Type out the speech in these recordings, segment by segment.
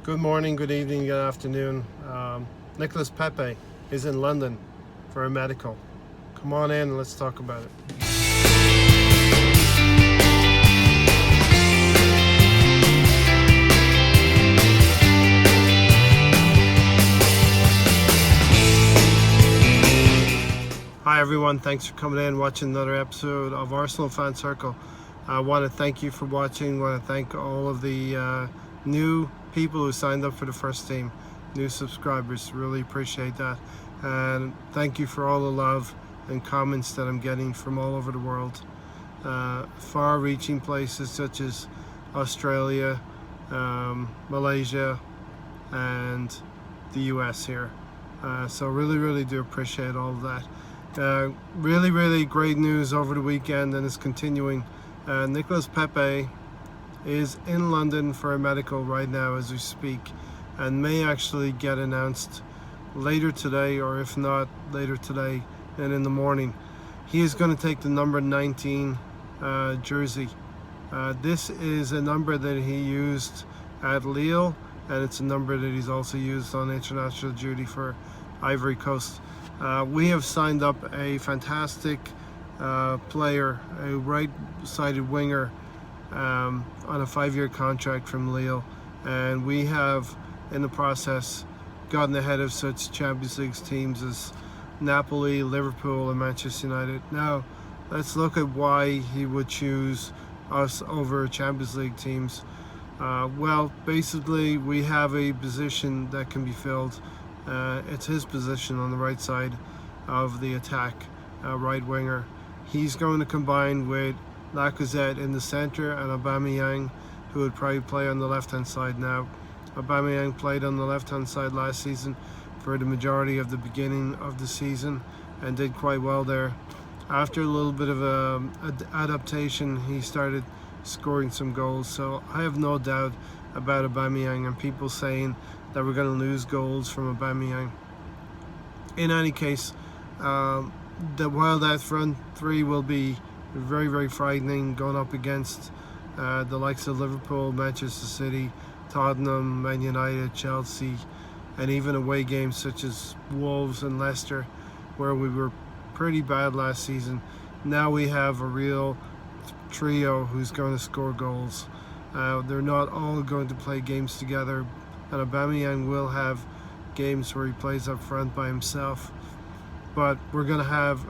Good morning, good evening, good afternoon. Nicholas Pepe is in London for a medical. Come on in and let's talk about it. Hi everyone, thanks for coming in, watching another episode of Arsenal Fan Circle. I want to thank you for watching. I want to thank all of the new people who signed up for the first team, new subscribers. Really appreciate that. And thank you for all the love and comments that I'm getting from all over the world. Far-reaching places such as Australia, Malaysia, and the US here. So really do appreciate all of that. Really great news over the weekend, and it's continuing. Nicholas Pepe is in London for a medical right now as we speak, and may actually get announced later today, or if not later today, then in the morning. He is going to take the number 19 jersey. This is a number that he used at Lille, and it's a number that he's also used on international duty for Ivory Coast. We have signed up a fantastic player, a right-sided winger, on a 5-year contract from Lille, and we have in the process gotten ahead of such Champions League teams as Napoli, Liverpool and Manchester United. Now let's look at why he would choose us over Champions League teams. Well, basically we have a position that can be filled. It's his position on the right side of the attack, right winger. He's going to combine with Lacazette in the centre and Aubameyang, who would probably play on the left-hand side now. Aubameyang played on the left-hand side last season for the majority of the beginning of the season and did quite well there. After a little bit of adaptation, he started scoring some goals. So I have no doubt about Aubameyang, and people saying that we're going to lose goals from Aubameyang. In any case, while that front three will be very frightening, going up against the likes of Liverpool, Manchester City, Tottenham, Man United, Chelsea, and even away games such as Wolves and Leicester, where we were pretty bad last season. Now we have a real trio who's going to score goals. They're not all going to play games together, and Aubameyang will have games where he plays up front by himself. But we're going to have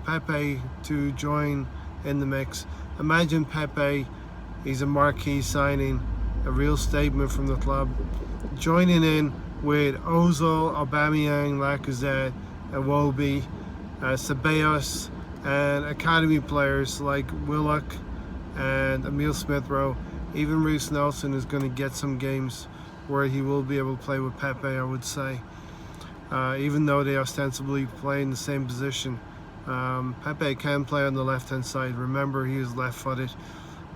Pepe to join in the mix. Imagine Pepe, he's a marquee signing, a real statement from the club, joining in with Ozil, Aubameyang, Lacazette, Iwobi, Ceballos, and academy players like Willock and Emile Smith-Rowe. Even Reece Nelson is going to get some games where he will be able to play with Pepe, I would say. Even though they ostensibly play in the same position. Pepe can play on the left-hand side. Remember, he is left-footed.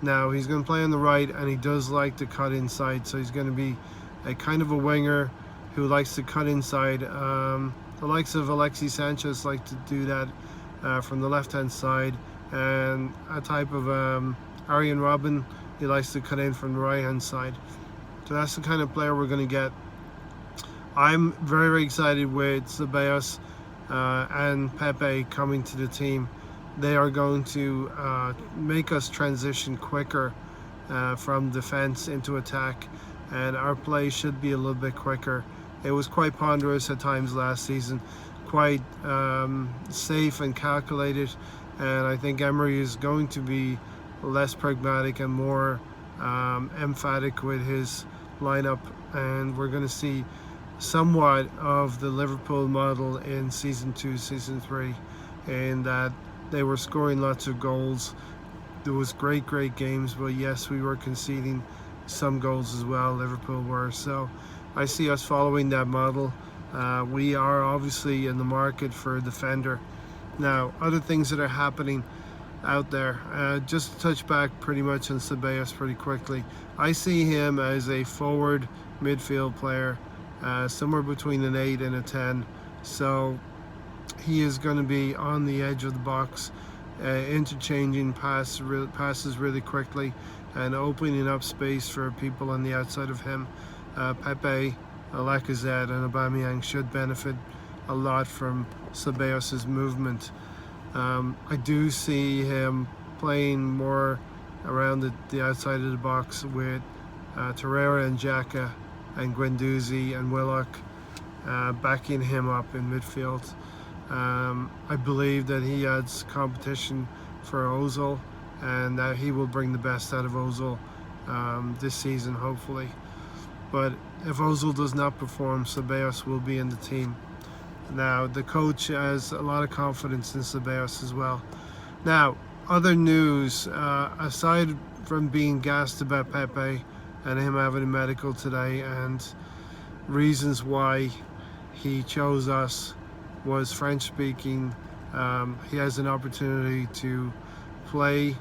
Now, he's going to play on the right, and he does like to cut inside, so he's going to be a kind of a winger who likes to cut inside. The likes of Alexis Sanchez like to do that from the left-hand side, and a type of Arjen Robben, he likes to cut in from the right-hand side. So that's the kind of player we're going to get. I'm very excited with Ceballos and Pepe coming to the team. They are going to make us transition quicker from defense into attack, and our play should be a little bit quicker. It was quite ponderous at times last season, quite safe and calculated, and I think Emery is going to be less pragmatic and more emphatic with his lineup, and we're going to see somewhat of the Liverpool model in season 2, season 3, in that they were scoring lots of goals. There was great games, but yes, we were conceding some goals as well. Liverpool were. So I see us following that model. We are obviously in the market for a defender. Now, other things that are happening out there, just to touch back pretty much on Ceballos pretty quickly. I see him as a forward midfield player, somewhere between an 8 and a 10. So he is going to be on the edge of the box, interchanging passes really quickly and opening up space for people on the outside of him. Pepe, Lacazette and Aubameyang should benefit a lot from Ceballos' movement. I do see him playing more around the outside of the box with Torreira and Xhaka and Guendouzi and Willock backing him up in midfield. I believe that he adds competition for Ozil, and that he will bring the best out of Ozil this season, hopefully. But if Ozil does not perform, Ceballos will be in the team. Now, the coach has a lot of confidence in Ceballos as well. Now, other news, aside from being gassed about Pepe and him having a medical today, and reasons why he chose us was French speaking. He has an opportunity to play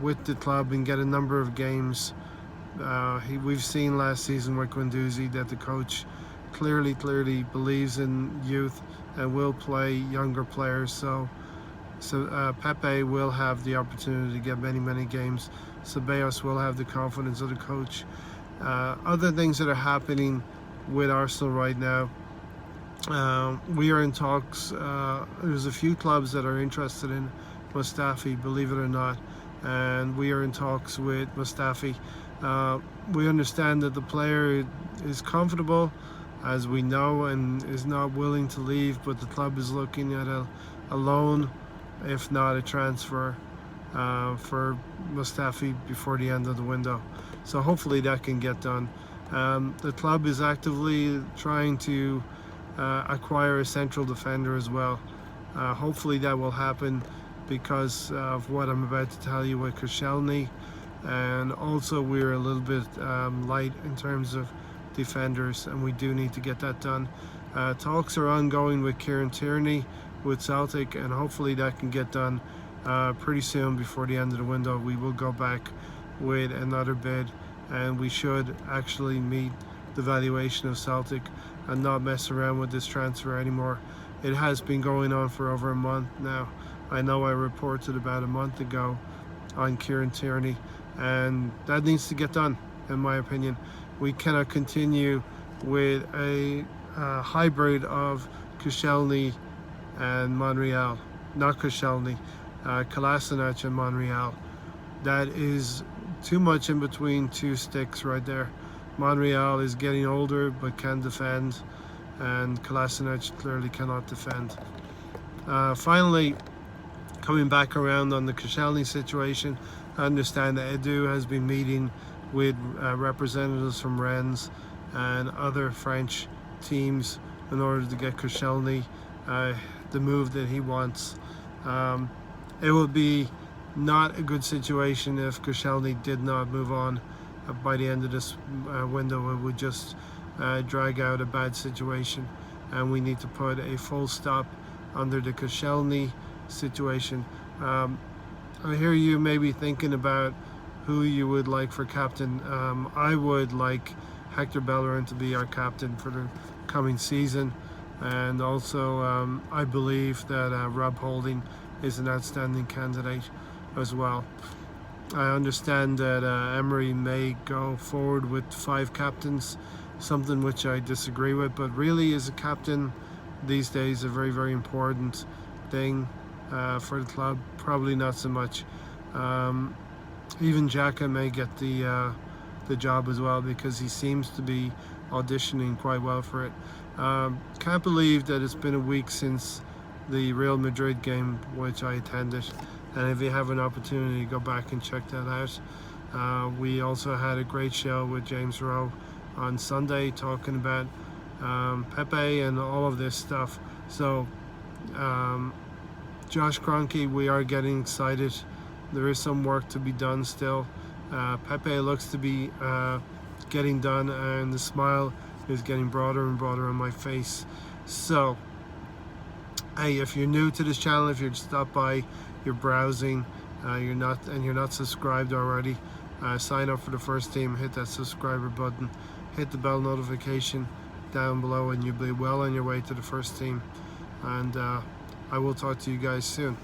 with the club and get a number of games. We've seen last season with Guendouzi that the coach clearly believes in youth and will play younger players. So Pepe will have the opportunity to get many games. Ceballos will have the confidence of the coach. Other things that are happening with Arsenal right now, we are in talks. There's a few clubs that are interested in Mustafi, believe it or not, and we are in talks with Mustafi. We understand that the player is comfortable, as we know, and is not willing to leave, but the club is looking at a loan, if not a transfer, for Mustafi before the end of the window. So hopefully that can get done. The club is actively trying to acquire a central defender as well. Hopefully that will happen because of what I'm about to tell you with Koscielny, and also we're a little bit light in terms of defenders, and we do need to get that done. Talks are ongoing with Tierney with Celtic, and hopefully that can get done pretty soon before the end of the window. We will go back with another bid, and we should actually meet the valuation of Celtic and not mess around with this transfer anymore. It has been going on for over a month now. I know I reported about a month ago on Kieran Tierney, and that needs to get done, in my opinion. We cannot continue with a hybrid of Koscielny and Monreal. Not Koscielny, Kolasinac and Monreal. That is too much in between two sticks right there. Monreal is getting older but can defend, and Kolasinac clearly cannot defend. Finally, coming back around on the Koscielny situation, I understand that Edu has been meeting with representatives from Rennes and other French teams in order to get Koscielny the move that he wants. It would be not a good situation if Koscielny did not move on by the end of this window. It would just drag out a bad situation, and we need to put a full stop under the Koscielny situation. I hear you maybe thinking about who you would like for captain. I would like Hector Bellerin to be our captain for the coming season, and also I believe that Rob Holding is an outstanding candidate as well. I understand that Emery may go forward with 5 captains, something which I disagree with, but really is a captain these days a very important thing for the club? Probably not so much. Even Xhaka may get the job as well, because he seems to be auditioning quite well for it. Can't believe that it's been a week since the Real Madrid game, which I attended, and if you have an opportunity, go back and check that out. We also had a great show with James Rowe on Sunday talking about Pepe and all of this stuff. So Josh Kroenke, we are getting excited. There is some work to be done still. Pepe looks to be getting done, and the smile is getting broader and broader on my face. So hey, if you're new to this channel, if you're stopped by, you're browsing, you're not subscribed already, sign up for the first team, hit that subscriber button, hit the bell notification down below, and you'll be well on your way to the first team. And I will talk to you guys soon.